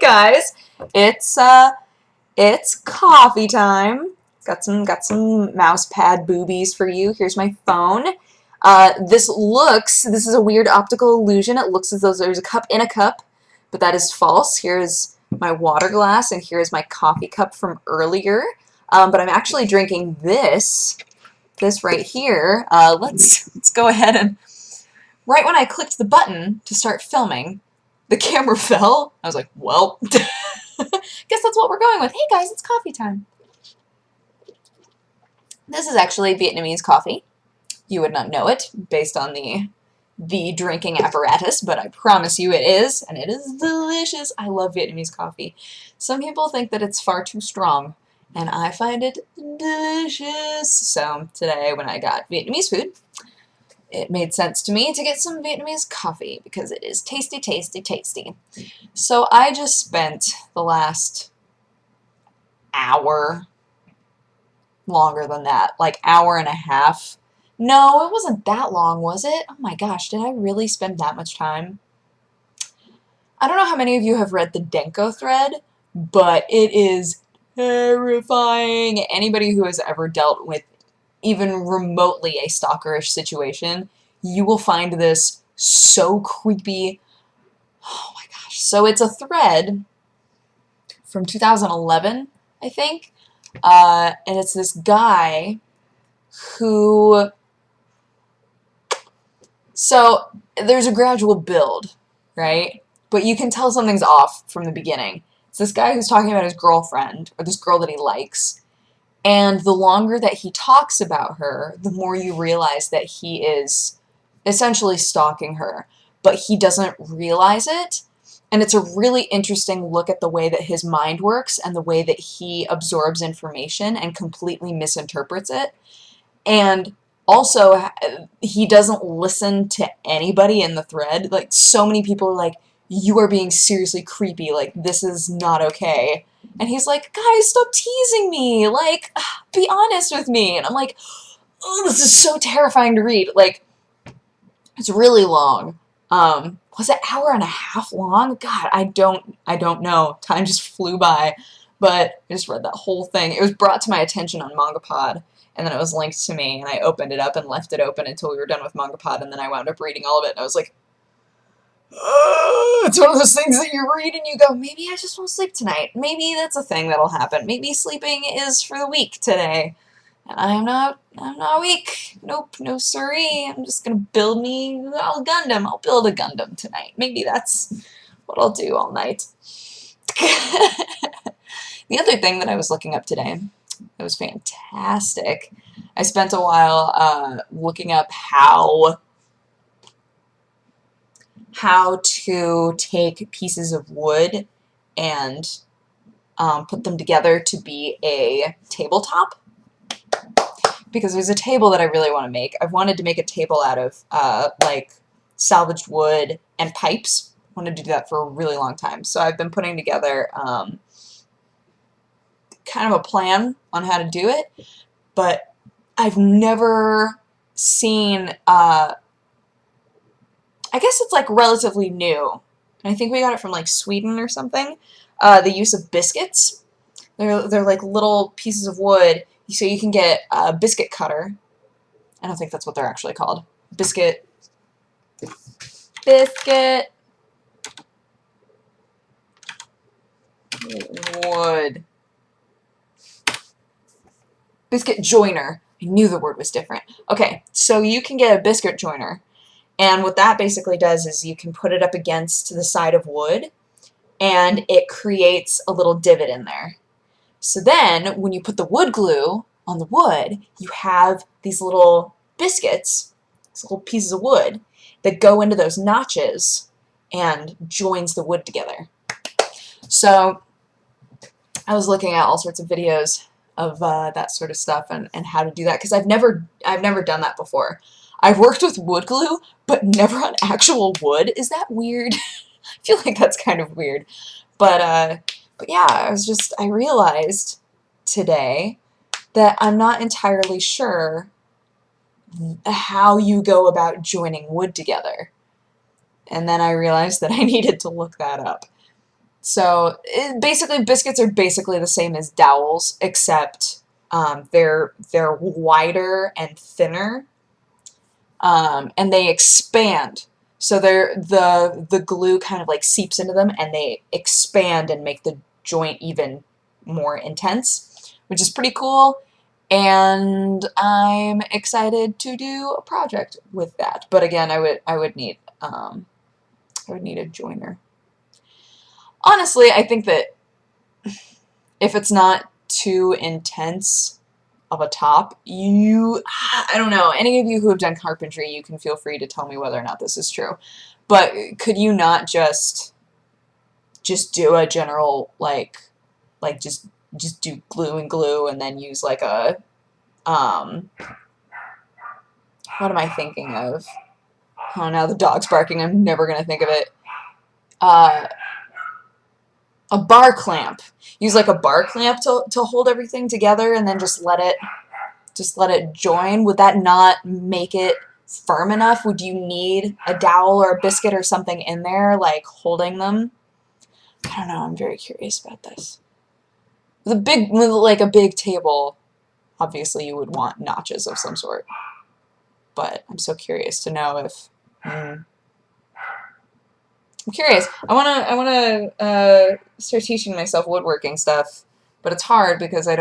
guys, it's coffee time. Got some mouse pad boobies for you. Here's my phone. This is a weird optical illusion. It looks as though there's a cup in a cup, but that is false. Here's my water glass, and here's my coffee cup from earlier. But I'm actually drinking this right here. Let's go ahead and, right when I clicked the button to start filming, the camera fell. I was like, well, guess that's what we're going with. Hey guys, it's coffee time. This is actually Vietnamese coffee. You would not know it based on the drinking apparatus, but I promise you it is, and it is delicious. I love Vietnamese coffee. Some people think that it's far too strong, and I find it delicious. So today when I got Vietnamese food, it made sense to me to get some Vietnamese coffee because it is tasty, tasty, tasty. So I just spent the last hour, longer than that, like hour and a half. No, it wasn't that long, was it? Oh my gosh, did I really spend that much time? I don't know how many of you have read the Denko thread, but it is terrifying. Anybody who has ever dealt with even remotely a stalkerish situation, you will find this so creepy. Oh my gosh. So it's a thread from 2011, I think, and it's this guy who... So there's a gradual build, right? But you can tell something's off from the beginning. It's this guy who's talking about his girlfriend, or this girl that he likes, and the longer that he talks about her, the more you realize that he is essentially stalking her, but he doesn't realize it. And it's a really interesting look at the way that his mind works and the way that he absorbs information and completely misinterprets it. And also, he doesn't listen to anybody in the thread. Like, so many people are like, you are being seriously creepy, like, this is not okay. And he's like, guys, stop teasing me, like, be honest with me. And I'm like, oh, this is so terrifying to read. Like, it's really long. Was it hour and a half long? God, I don't know. Time just flew by. But I just read that whole thing. It was brought to my attention on MangaPod, and then it was linked to me, and I opened it up and left it open until we were done with MangaPod, and then I wound up reading all of it, and I was like, it's one of those things that you read and you go, maybe I just won't sleep tonight. Maybe that's a thing that'll happen. Maybe sleeping is for the weak today. And I'm not weak. Nope, no siree. I'm just gonna build me a Gundam. I'll build a Gundam tonight. Maybe that's what I'll do all night. The other thing that I was looking up today, it was fantastic. I spent a while looking up how to take pieces of wood and put them together to be a tabletop. Because there's a table that I really want to make. I've wanted to make a table out of like salvaged wood and pipes. I wanted to do that for a really long time. So I've been putting together kind of a plan on how to do it, but I've never seen, I guess it's like relatively new. I think we got it from like Sweden or something. The use of biscuits. They're like little pieces of wood, so you can get a biscuit cutter. I don't think that's what they're actually called. Biscuit wood. Biscuit joiner. I knew the word was different. Okay, so you can get a biscuit joiner, and what that basically does is you can put it up against the side of wood, and it creates a little divot in there. So then, when you put the wood glue on the wood, you have these little biscuits, these little pieces of wood, that go into those notches and joins the wood together. So I was looking at all sorts of videos of that sort of stuff and how to do that, because I've never done that before. I've worked with wood glue, but never on actual wood. Is that weird? I feel like that's kind of weird. But yeah, I realized today that I'm not entirely sure how you go about joining wood together. And then I realized that I needed to look that up. So basically, biscuits are basically the same as dowels, except they're wider and thinner, and they expand. So the glue kind of like seeps into them, and they expand and make the joint even more intense, which is pretty cool. And I'm excited to do a project with that. But again, I would need a joiner. Honestly, I think that if it's not too intense of a top, I don't know, any of you who have done carpentry, you can feel free to tell me whether or not this is true. But could you not just do a general, like just do glue and glue and then use like a, what am I thinking of? Oh, now the dog's barking, I'm never going to think of it. A bar clamp. Use like a bar clamp to hold everything together and then just let it join. Would that not make it firm enough? Would you need a dowel or a biscuit or something in there, like holding them? I don't know. I'm very curious about this. Like a big table, obviously you would want notches of some sort. But I'm so curious to know if. I'm curious. I wanna start teaching myself woodworking stuff, but it's hard because I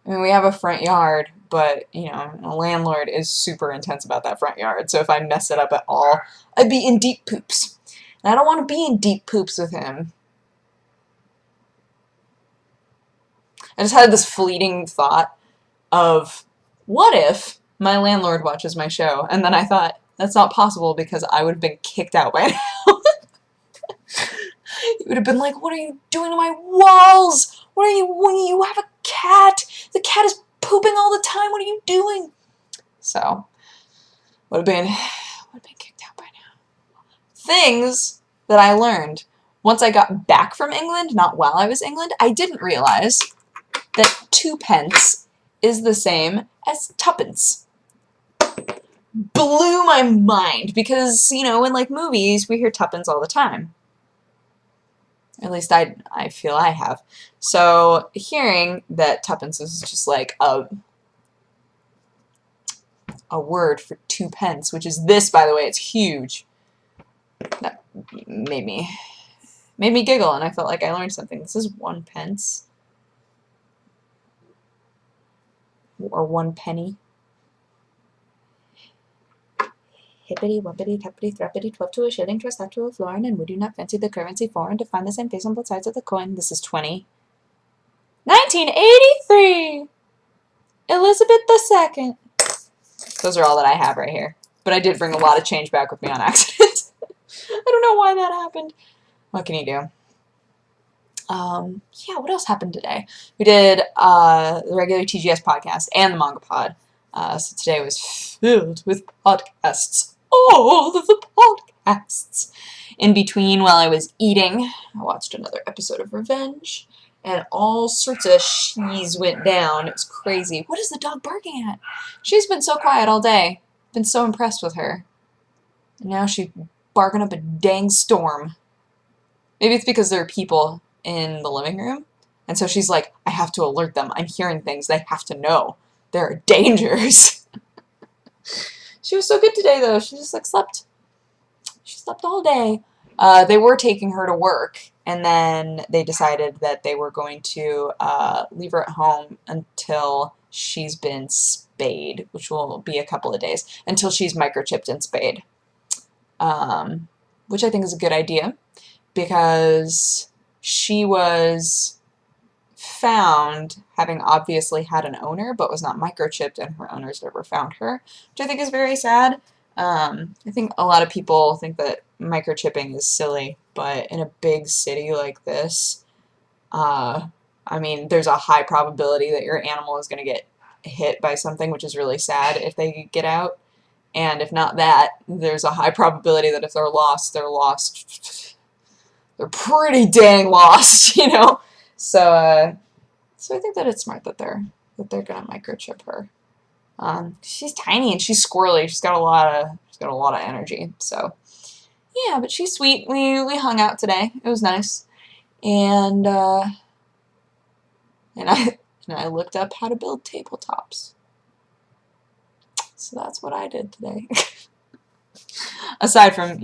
mean, we have a front yard, but, you know, a landlord is super intense about that front yard, so if I mess it up at all, I'd be in deep poops. And I don't want to be in deep poops with him. I just had this fleeting thought of, what if my landlord watches my show? And then I thought, that's not possible because I would have been kicked out by now. He would have been like, what are you doing to my walls? You have a cat. The cat is pooping all the time. What are you doing? So, would have been kicked out by now. Things that I learned once I got back from England, not while I was in England, I didn't realize that 2p is the same as tuppence. Blew my mind because, you know, in like movies, we hear tuppence all the time. At least I feel I have. So hearing that tuppence is just like a word for 2p, which is this, by the way, it's huge. That made me giggle, and I felt like I learned something. This is 1p. Or 1 penny. Hippity, wuppity, tuppity, thruppity, 12 to a shilling, trust that to a florin, and would you not fancy the currency foreign to find the same face on both sides of the coin? This is 20. 1983! Elizabeth II. Those are all that I have right here. But I did bring a lot of change back with me on accident. I don't know why that happened. What can you do? Yeah, what else happened today? We did the regular TGS podcast and the manga pod. So today was filled with podcasts. All of the podcasts. In between, while I was eating, I watched another episode of Revenge, and all sorts of she's went down. It was crazy. What is the dog barking at? She's been so quiet all day. Been so impressed with her. And now she's barking up a dang storm. Maybe it's because there are people in the living room, and so she's like, I have to alert them. I'm hearing things. They have to know. There are dangers. She was so good today, though. She just, like, slept. She slept all day. They were taking her to work, and then they decided that they were going to leave her at home until she's been spayed, which will be a couple of days, until she's microchipped and spayed, which I think is a good idea, because she was found having obviously had an owner but was not microchipped, and her owners never found her, which I think is very sad. I think a lot of people think that microchipping is silly, but in a big city like this, I mean, there's a high probability that your animal is going to get hit by something, which is really sad if they get out. And if not that, there's a high probability that if they're lost, they're lost. They're pretty dang lost, you know? So I think that it's smart that they're gonna microchip her. She's tiny and she's squirrely. She's got a lot of energy. So yeah, but she's sweet. We hung out today. It was nice. and and I and I looked up how to build tabletops. So that's what I did today. Aside from,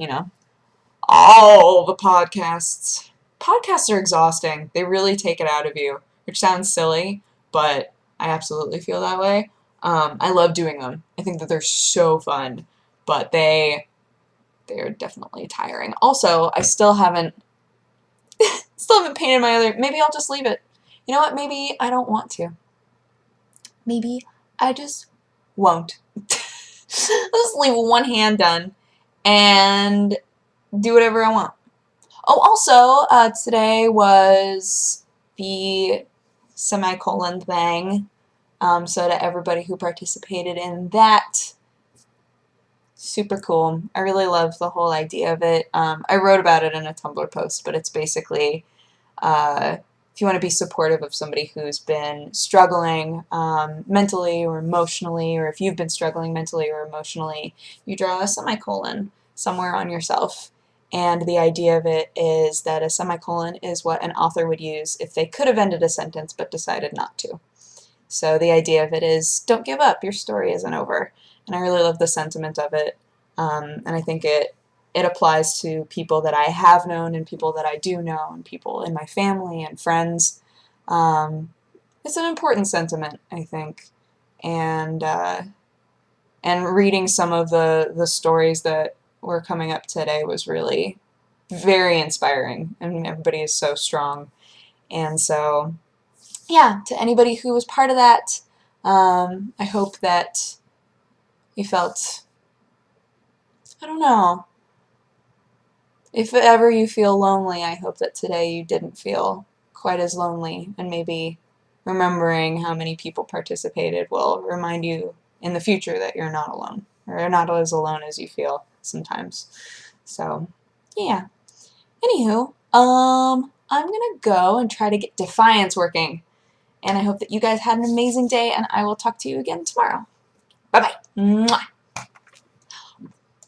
all the podcasts. Podcasts are exhausting. They really take it out of you, which sounds silly, but I absolutely feel that way. I love doing them. I think that they're so fun, but they're definitely tiring. Also, I still haven't painted my other. Maybe I'll just leave it. You know what? Maybe I don't want to. Maybe I just won't. I'll just leave one hand done and do whatever I want. Oh, also, today was the semicolon thing. So to everybody who participated in that, super cool. I really love the whole idea of it. I wrote about it in a Tumblr post, but it's basically if you want to be supportive of somebody who's been struggling mentally or emotionally, or if you've been struggling mentally or emotionally, you draw a semicolon somewhere on yourself. And the idea of it is that a semicolon is what an author would use if they could have ended a sentence but decided not to. So the idea of it is, don't give up, your story isn't over. And I really love the sentiment of it. And I think it applies to people that I have known and people that I do know and people in my family and friends. It's an important sentiment, I think. And reading some of the stories that were coming up today was really very inspiring. I mean, everybody is so strong. And so, yeah, to anybody who was part of that, I hope that you felt, I don't know, if ever you feel lonely, I hope that today you didn't feel quite as lonely, and maybe remembering how many people participated will remind you in the future that you're not alone, or not as alone as you feel sometimes. So, yeah. Anywho, I'm gonna go and try to get Defiance working, and I hope that you guys had an amazing day, and I will talk to you again tomorrow. Bye-bye. Mwah.